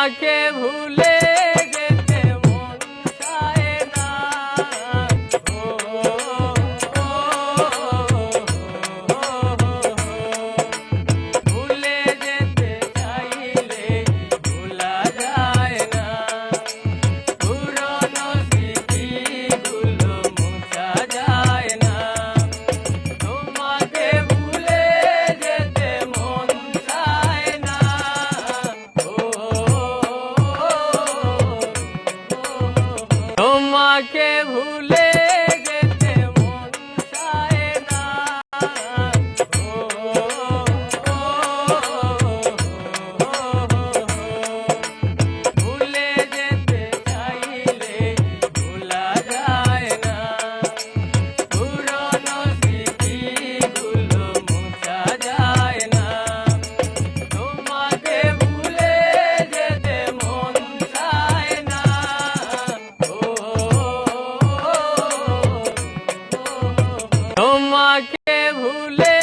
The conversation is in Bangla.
তোমাকে ভুলে যেতে মন চায় না। ও, ও, ভুলে যেতে চাইলে ভোলা যায় না। পুরনো স্মৃতিগুলো মোছা যায় না। তোমাকে ভুলে যেতে মন চায় না। ও, তোমাকে ভুলে যেতে মন চায় না। ও, ভুলে যেতে চাইলে ভোলা যায় না। পুরনো স্মৃতিগুলো মোছা যায় না। তোমাকে ভুলে যেতে মন চায় না। ও, তোমাকে ভুলে